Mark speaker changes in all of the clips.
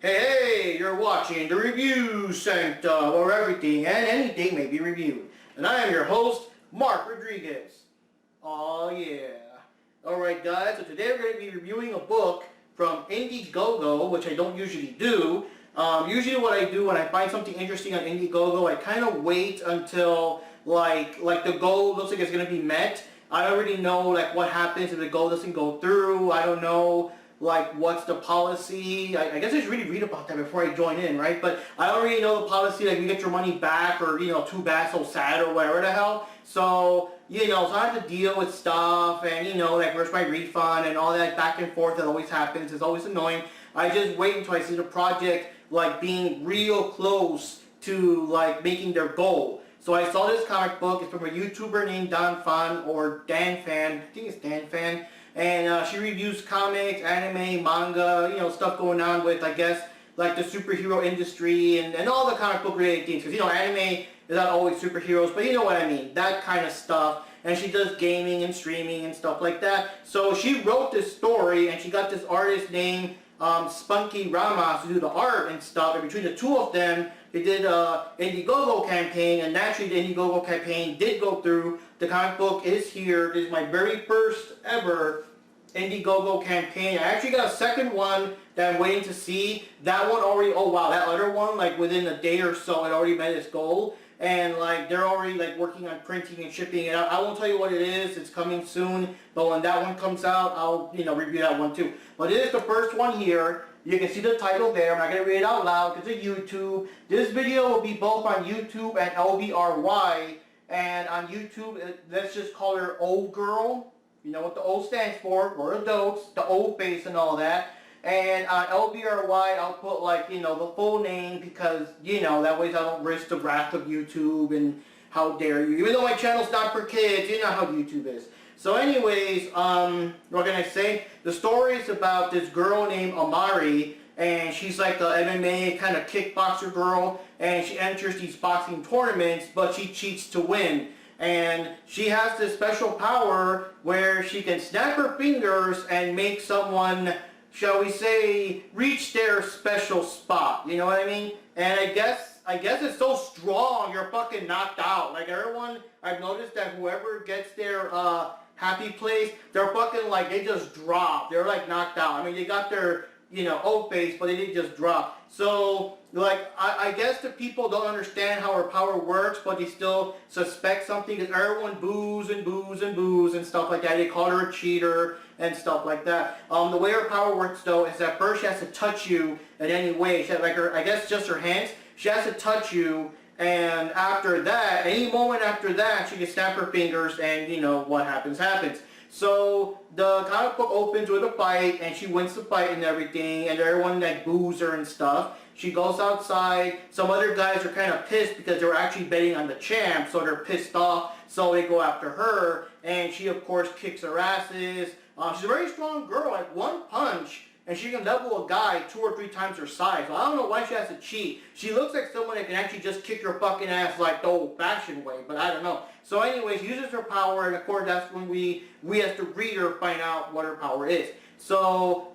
Speaker 1: Hey, you're watching the review Sanctum, where everything and anything may be reviewed. And I am your host, Mark Rodriguez. Oh yeah. Alright guys, so today we're going to be reviewing a book from Indiegogo, which I don't usually do. Usually what I do when I find something interesting on Indiegogo, I kind of wait until like the goal looks like it's going to be met. I already know like what happens if the goal doesn't go through. I don't know like what's the policy. I guess I should really read about that before I join in, right? But I already know the policy, like you get your money back, or too bad, so sad, or whatever the hell. So so I have to deal with stuff, and like where's my refund and all that back and forth that always happens. It's always annoying. I just wait until I see the project like being real close to like making their goal. So I saw this comic book. It's from a YouTuber named DannPhan, or DannPhan. I think it's DannPhan. And she reviews comics, anime, manga, stuff going on with, I guess, like the superhero industry and all the comic book related things. Because, anime is not always superheroes, but you know what I mean. That kind of stuff. And she does gaming and streaming and stuff like that. So she wrote this story, and she got this artist named Spunky Rama to do the art and stuff. And between the two of them, they did an Indiegogo campaign, and naturally the Indiegogo campaign did go through. The comic book is here. This is my very first ever Indiegogo campaign. I actually got a second one that I'm waiting to see. That one already, oh wow, that other one, like within a day or so, it already met its goal. And like they're already like working on printing and shipping it out. I won't tell you what it is. It's coming soon. But when that one comes out, I'll review that one too. But this is the first one here. You can see the title there. I'm not going to read it out loud because it's YouTube. This video will be both on YouTube and LBRY. And on YouTube, let's just call her Old Girl. You know what the O stands for. We're adults. The old face and all that. And on LBRY, I'll put like, the full name because, that way I don't risk the wrath of YouTube and how dare you. Even though my channel's not for kids, you know how YouTube is. So anyways, what can I say? The story is about this girl named Amari, and she's like a MMA kind of kickboxer girl, and she enters these boxing tournaments, but she cheats to win. And she has this special power where she can snap her fingers and make someone, shall we say, reach their special spot. You know what I mean? And I guess it's so strong, you're fucking knocked out. Like everyone, I've noticed that whoever gets their happy place, they're fucking like, they just drop. They're like knocked out. I mean, they got their, old face, but they didn't just drop. So, like, I guess the people don't understand how her power works, but they still suspect something because everyone boos and boos and boos and stuff like that. They call her a cheater and stuff like that. The way her power works, though, is that first she has to touch you in any way. She has, like, I guess just her hands. She has to touch you, and after that, any moment after that, she can snap her fingers, and, what happens, happens. So the comic book opens with a fight, and she wins the fight and everything, and everyone like boos her and stuff. She goes outside. Some other guys are kind of pissed because they were actually betting on the champ, so they're pissed off. So they go after her, and she of course kicks her asses. She's a very strong girl. Like one punch, and she can level a guy 2 or 3 times her size. So I don't know why she has to cheat. She looks like someone that can actually just kick your fucking ass like the old-fashioned way, but I don't know. So anyways, she uses her power, and of course that's when we as the reader find out what her power is. So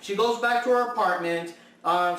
Speaker 1: she goes back to her apartment.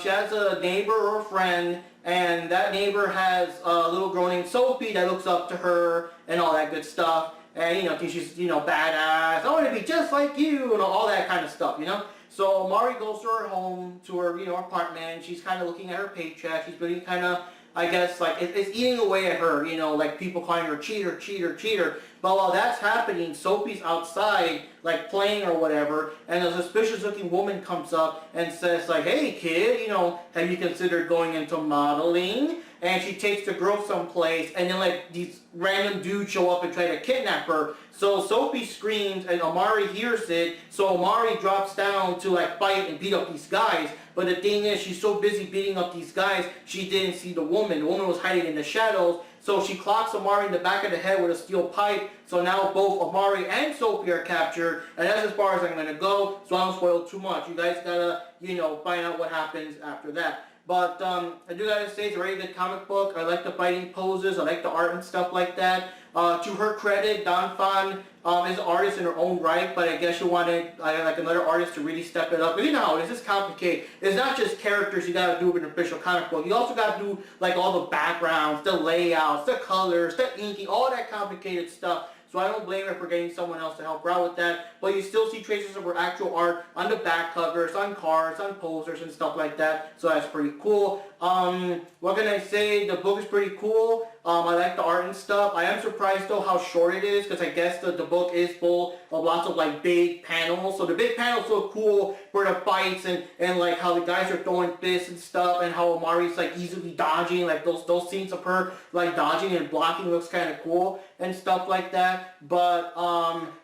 Speaker 1: She has a neighbor or a friend, and that neighbor has a little girl named Sophie that looks up to her and all that good stuff. And, thinks she's, badass. I want to be just like you, and all that kind of stuff, So Amari goes to her home, to her, apartment. She's kind of looking at her paycheck. She's being kind of, I guess, like, it's eating away at her, like people calling her cheater, cheater, cheater. But while that's happening, Sophie's outside, like, playing or whatever, and a suspicious-looking woman comes up and says, like, hey, kid, have you considered going into modeling? And she takes the girl someplace, and then, like, these random dudes show up and try to kidnap her. So Sophie screams, and Amari hears it, so Amari drops down to, like, fight and beat up these guys. But the thing is, she's so busy beating up these guys, she didn't see the woman. The woman was hiding in the shadows, so she clocks Amari in the back of the head with a steel pipe. So now both Amari and Sophie are captured, and that's as far as I'm going to go, so I don't spoil too much. You guys gotta, find out what happens after that. But I do gotta say, it's a very good comic book. I like the fighting poses. I like the art and stuff like that. To her credit, DannPhan is an artist in her own right, but I guess she wanted like another artist to really step it up. But you know how it is. It's complicated. It's not just characters you gotta do with an official comic book. You also gotta do like all the backgrounds, the layouts, the colors, the inking, all that complicated stuff. So I don't blame her for getting someone else to help her out with that. But you still see traces of her actual art on the back covers, on cards, on posters and stuff like that. So that's pretty cool. What can I say? The book is pretty cool. I like the art and stuff. I am surprised though how short it is, because I guess the book is full of lots of like big panels. So the big panels look cool for the fights and like how the guys are throwing fists and stuff, and how Amari's like easily dodging. Like those scenes of her like dodging and blocking looks kind of cool and stuff like that. But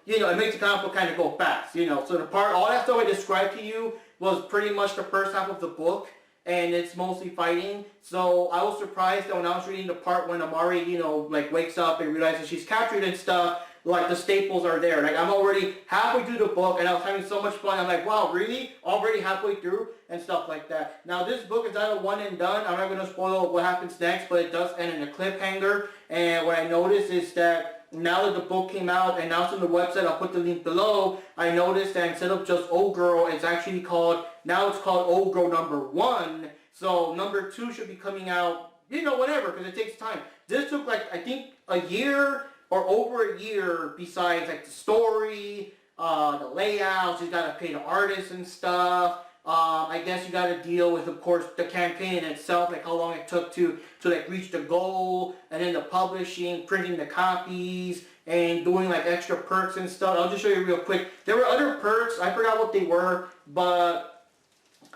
Speaker 1: you know, it makes the comic book kind of go fast. You know, so all that stuff I described to you was pretty much the first half of the book, and it's mostly fighting. So I was surprised that when I was reading the part when Amari, you know, like wakes up and realizes she's captured and stuff, like the staples are there. Like I'm already halfway through the book and I was having so much fun. I'm like, wow, really? Already halfway through and stuff like that. Now this book is not a one and done. I'm not going to spoil what happens next, but it does end in a cliffhanger. And what I noticed is that now that the book came out and now it's on the website, I'll put the link below, I noticed that instead of just Old Girl, it's actually called, now it's called Old Girl #1. So number 2 should be coming out, you know, whenever, because it takes time. This took like, I think, a year or over a year, besides like the story, the layouts, you got to pay the artists and stuff. I guess you got to deal with, of course, the campaign itself, like how long it took to like reach the goal, and then the publishing, printing the copies, and doing like extra perks and stuff. I'll just show you real quick. There were other perks. I forgot what they were, but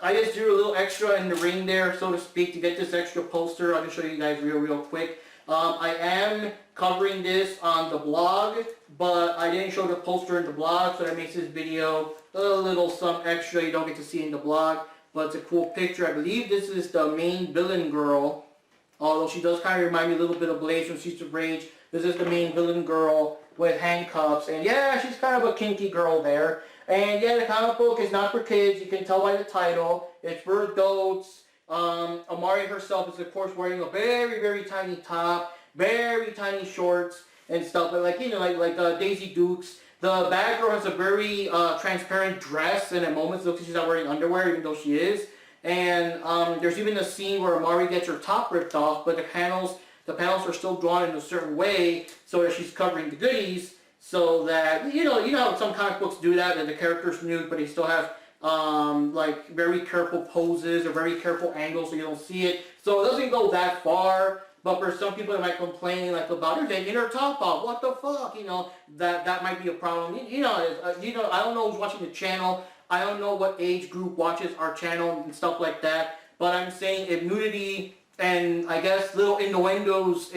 Speaker 1: I just drew a little extra in the ring there, so to speak, to get this extra poster. I'll just show you guys real quick. I am covering this on the blog, but I didn't show the poster in the blog, so that makes this video a little some extra you don't get to see in the blog. But it's a cool picture. I believe this is the main villain girl, although she does kind of remind me a little bit of Blaze from Streets of Rage. This is the main villain girl with handcuffs, and yeah, she's kind of a kinky girl there. And yeah, the comic book is not for kids. You can tell by the title. It's for adults. Amari herself is of course wearing a very tiny top, very tiny shorts and stuff, but like, you know, like Daisy Dukes. The bad girl has a very transparent dress, and at moments looks like she's not wearing underwear, even though she is. And there's even a scene where Amari gets her top ripped off, but the panels are still drawn in a certain way so that she's covering the goodies, so that, you know how some comic books do that, and the character's nude, but they still have like very careful poses or very careful angles so you don't see it. So it doesn't go that far, but for some people that might complain like about her taking her top off, what the fuck, you know, that might be a problem. You know, I don't know who's watching the channel. I don't know what age group watches our channel and stuff like that, but I'm saying if nudity and I guess little innuendos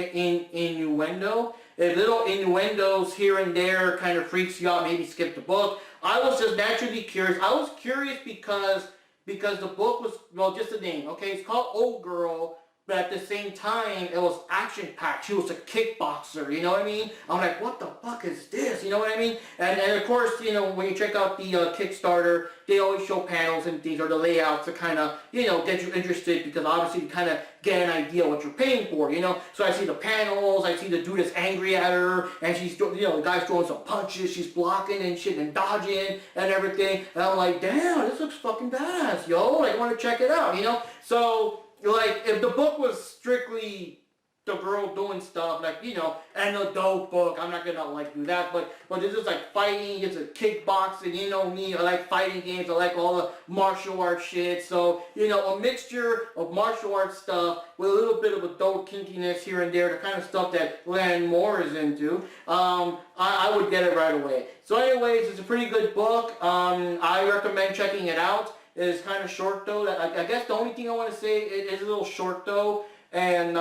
Speaker 1: if little innuendos here and there kind of freaks you out, maybe skip the book. I was just naturally curious. I was curious because the book was, well, just the name, okay? It's called Old Girl, but at the same time, it was action-packed. She was a kickboxer, you know what I mean? I'm like, what the fuck is this? You know what I mean? And of course, you know, when you check out the Kickstarter, they always show panels and things, or the layouts to kind of, you know, get you interested, because obviously you kind of get an idea what you're paying for, you know? So I see the panels, I see the dude that's angry at her, and she's, you know, the guy's throwing some punches, she's blocking and shit and dodging and everything, and I'm like, damn, this looks fucking badass, yo, like, I want to check it out, you know? So, like, if the book was strictly the girl doing stuff, like, you know, an adult book, I'm not gonna, like, do that, but this is, like, fighting, it's a kickboxing, you know me, I like fighting games, I like all the martial arts shit, so, you know, a mixture of martial arts stuff with a little bit of adult kinkiness here and there, the kind of stuff that Lan Moore is into, I would get it right away. So anyways, it's a pretty good book. I recommend checking it out. It's kind of short though. I guess the only thing I want to say, it is a little short though. And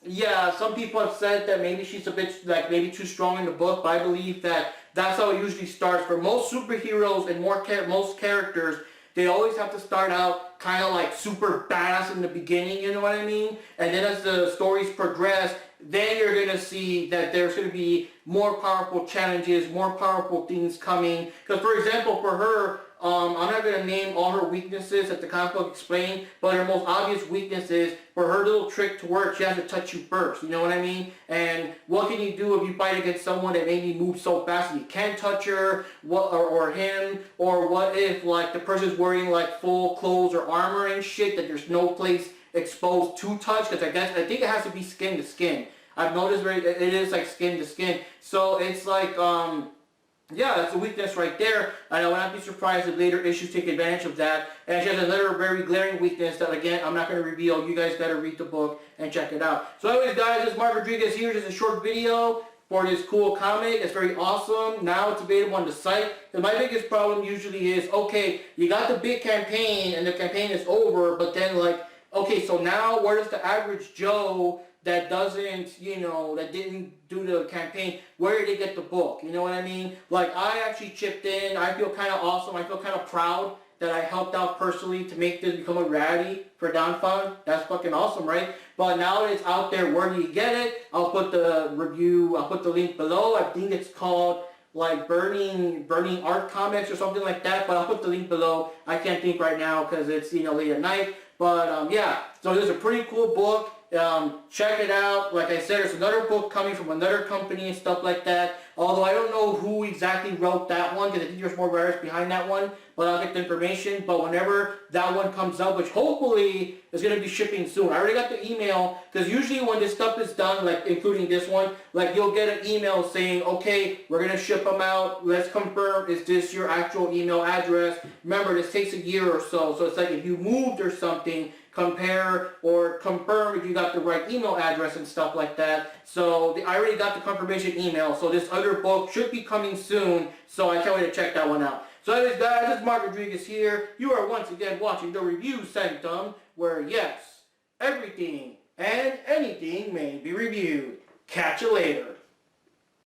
Speaker 1: yeah, some people have said that maybe she's a bit, like, maybe too strong in the book, but I believe that that's how it usually starts. For most superheroes and most characters, they always have to start out kind of like super badass in the beginning, you know what I mean? And then as the stories progress, then you're going to see that there's going to be more powerful challenges, more powerful things coming. Because, for example, for her, I'm not going to name all her weaknesses that the comic book explained, but her most obvious weakness is for her little trick to work, she has to touch you first, you know what I mean? And what can you do if you fight against someone that maybe moves so fast that you can't touch her, or him, or what if like the person's wearing like full clothes or armor and shit that there's no place exposed to touch, because I think it has to be skin to skin. I've noticed it is like skin to skin, so it's like yeah, that's a weakness right there, and I would not be surprised if later issues take advantage of that. And she has another very glaring weakness that, again, I'm not going to reveal. You guys got to read the book and check it out. So anyways, guys, this is Mark Rodriguez here. Just a short video for this cool comic. It's very awesome. Now it's available on the site. And my biggest problem usually is, okay, you got the big campaign, and the campaign is over, but then, like, okay, so now where does the average Joe that doesn't, you know, that didn't do the campaign, where did they get the book? You know what I mean? Like, I actually chipped in. I feel kind of awesome. I feel kind of proud that I helped out personally to make this become a reality for DannPhan. That's fucking awesome, right? But now that it's out there, where do you get it? I'll put the review, I'll put the link below. I think it's called like Burning Art Comics or something like that, but I'll put the link below. I can't think right now because it's, you know, late at night. But yeah, so this is a pretty cool book. Check it out. Like I said, there's another book coming from another company and stuff like that. Although I don't know who exactly wrote that one, because I think there's more writers behind that one. But I'll get the information. But whenever that one comes out, which hopefully is going to be shipping soon. I already got the email, because usually when this stuff is done, like including this one, like you'll get an email saying, okay, we're going to ship them out. Let's confirm, is this your actual email address? Remember, this takes a year or so. So it's like if you moved or something, compare or confirm if you got the right email address and stuff like that. So I already got the confirmation email, so this other book should be coming soon, so I can't wait to check that one out. So anyways, guys, this is Mark Rodriguez here. You are once again watching the Review Sanctum, where yes, everything and anything may be reviewed. Catch you later.